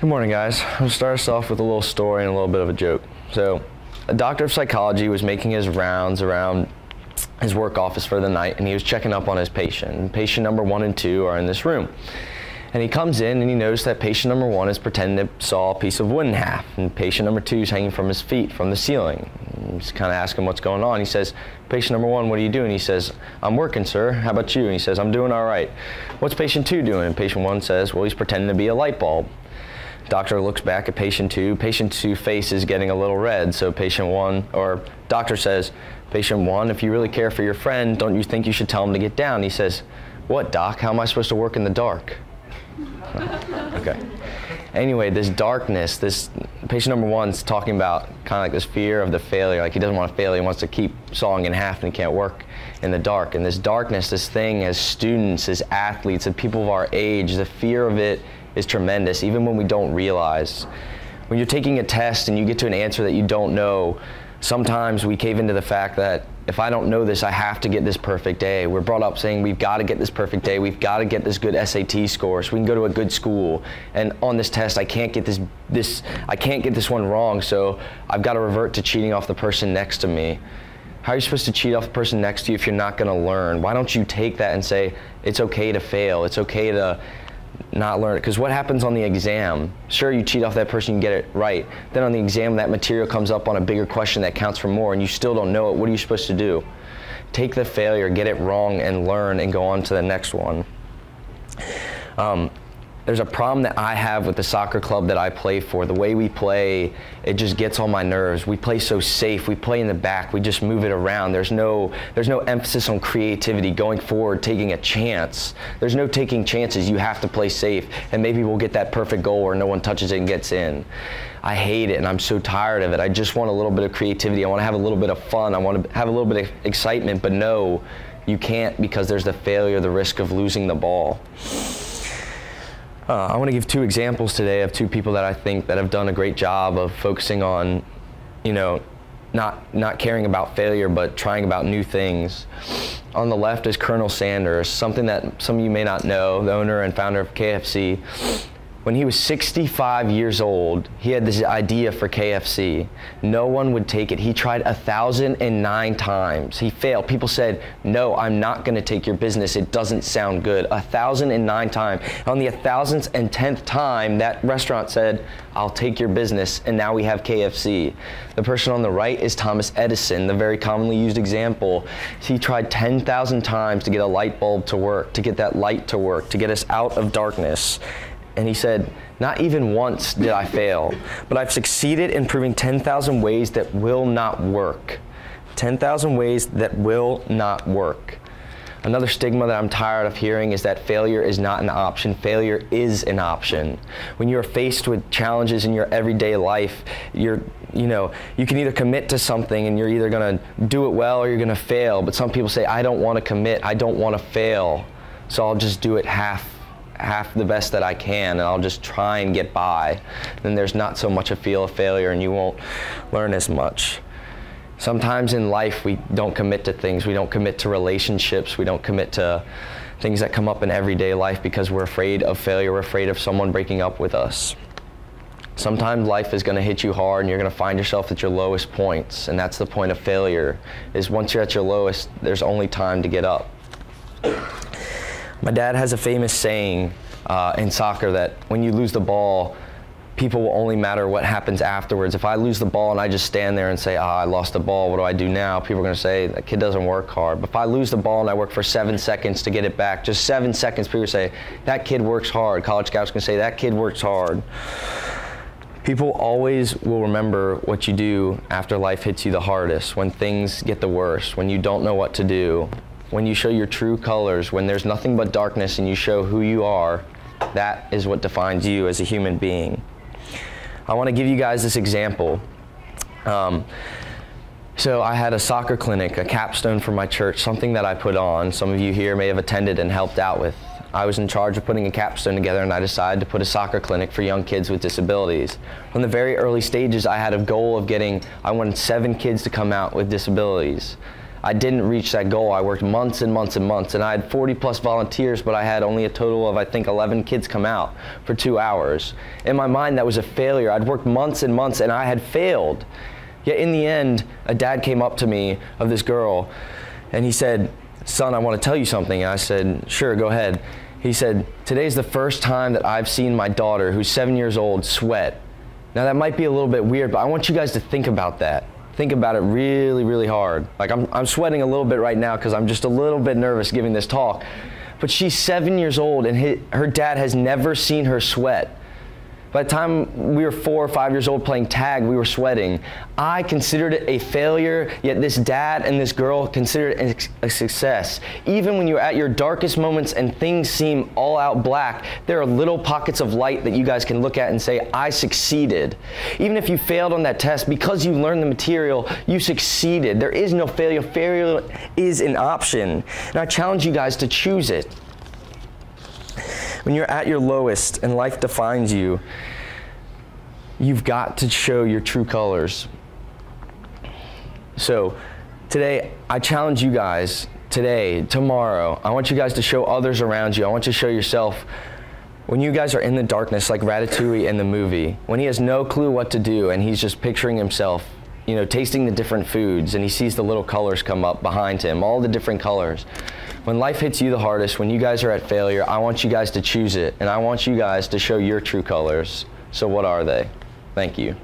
Good morning, guys. I'm going to start us off with a little story and a little bit of a joke. So, a doctor of psychology was making his rounds around his work office for the night, and he was checking up on his patient. And patient number 1 and 2 are in this room. And he comes in and he noticed that patient number 1 is pretending to saw a piece of wood in half, and patient number 2 is hanging from his feet from the ceiling. He's kind of asking what's going on. He says, "Patient number 1, what are you doing?" He says, "I'm working, sir. How about you?" And he says, "I'm doing all right." "What's patient 2 doing?" And patient 1 says, "Well, he's pretending to be a light bulb." Doctor looks back at patient 2. Patient 2's face is getting a little red, so doctor says, "Patient 1, if you really care for your friend, don't you think you should tell him to get down?" And he says, "What, doc? How am I supposed to work in the dark?" Okay. Anyway, this darkness, this patient number 1's talking about kind of like this fear of the failure. Like he doesn't want to fail. He wants to keep sawing in half and he can't work in the dark. And this darkness, this thing as students, as athletes, as people of our age, the fear of it is tremendous, even when we don't realize. When you're taking a test and you get to an answer that you don't know, sometimes we cave into the fact that if I don't know this, I have to get this perfect A. We're brought up saying we've got to get this perfect A, we've got to get this good SAT score so we can go to a good school. And on this test, I can't get this one wrong, so I've got to revert to cheating off the person next to me. How are you supposed to cheat off the person next to you if you're not going to learn? Why don't you take that and say, it's okay to fail, it's okay to not learn it? Because what happens on the exam? Sure, you cheat off that person, you get it right. Then on the exam, that material comes up on a bigger question that counts for more, and you still don't know it. What are you supposed to do? Take the failure, get it wrong, and learn, and go on to the next one. There's a problem that I have with the soccer club that I play for. The way we play, it just gets on my nerves. We play so safe. We play in the back. We just move it around. There's no emphasis on creativity, going forward, taking a chance. There's no taking chances. You have to play safe, and maybe we'll get that perfect goal where no one touches it and gets in. I hate it, and I'm so tired of it. I just want a little bit of creativity. I want to have a little bit of fun. I want to have a little bit of excitement, but no, you can't, because there's the failure, the risk of losing the ball. I want to give 2 examples today of 2 people that I think that have done a great job of focusing on, not caring about failure, but trying about new things. On the left is Colonel Sanders, something that some of you may not know, the owner and founder of KFC. When he was 65 years old, he had this idea for KFC. No one would take it. He tried 1,009 times. He failed. People said, "No, I'm not going to take your business. It doesn't sound good." 1,009 times. On the 1,010th time, that restaurant said, "I'll take your business," and now we have KFC. The person on the right is Thomas Edison, the very commonly used example. He tried 10,000 times to get a light bulb to work, to get that light to work, to get us out of darkness. And he said, "Not even once did I fail, but I've succeeded in proving 10,000 ways that will not work." 10,000 ways that will not work. Another stigma that I'm tired of hearing is that failure is not an option. Failure is an option. When you're faced with challenges in your everyday life, you can either commit to something and you're either going to do it well or you're going to fail. But some people say, "I don't want to commit, I don't want to fail, so I'll just do it half the best that I can, and I'll just try and get by." Then there's not so much a feel of failure, and you won't learn as much. Sometimes in life we don't commit to things. We don't commit to relationships. We don't commit to things that come up in everyday life because we're afraid of failure. We're afraid of someone breaking up with us. Sometimes life is going to hit you hard, and you're going to find yourself at your lowest points, and that's the point of failure, is once you're at your lowest, there's only time to get up. My dad has a famous saying in soccer that when you lose the ball, people will only matter what happens afterwards. If I lose the ball and I just stand there and say, I lost the ball, what do I do now? People are going to say, that kid doesn't work hard. But if I lose the ball and I work for 7 seconds to get it back, just 7 seconds, people say, that kid works hard. College scouts can say, that kid works hard. People always will remember what you do after life hits you the hardest, when things get the worst, when you don't know what to do. When you show your true colors, when there's nothing but darkness and you show who you are, that is what defines you as a human being. I want to give you guys this example. So I had a soccer clinic, a capstone for my church, something that I put on. Some of you here may have attended and helped out with. I was in charge of putting a capstone together, and I decided to put a soccer clinic for young kids with disabilities. From the very early stages, I had a goal of I wanted 7 kids to come out with disabilities. I didn't reach that goal. I worked months and months and months, and I had 40 plus volunteers, but I had only a total of, I think, 11 kids come out for 2 hours. In my mind, that was a failure. I'd worked months and months, and I had failed. Yet in the end, a dad came up to me of this girl, and he said, "Son, I want to tell you something." And I said, "Sure, go ahead." He said, "Today's the first time that I've seen my daughter, who's 7 years old, sweat." Now that might be a little bit weird, but I want you guys to think about that. Think about it really, really hard. Like I'm sweating a little bit right now because I'm just a little bit nervous giving this talk. But she's 7 years old, and her dad has never seen her sweat. By the time we were 4 or 5 years old playing tag, we were sweating. I considered it a failure, yet this dad and this girl considered it a success. Even when you're at your darkest moments and things seem all out black, there are little pockets of light that you guys can look at and say, I succeeded. Even if you failed on that test, because you learned the material, you succeeded. There is no failure. Failure is an option. And I challenge you guys to choose it. When you're at your lowest and life defines you, you've got to show your true colors. So today, I challenge you guys, today, tomorrow, I want you guys to show others around you. I want you to show yourself. When you guys are in the darkness, like Ratatouille in the movie, when he has no clue what to do and he's just picturing himself, you know, tasting the different foods, and he sees the little colors come up behind him, all the different colors. When life hits you the hardest, when you guys are at failure, I want you guys to choose it, and I want you guys to show your true colors. So what are they? Thank you.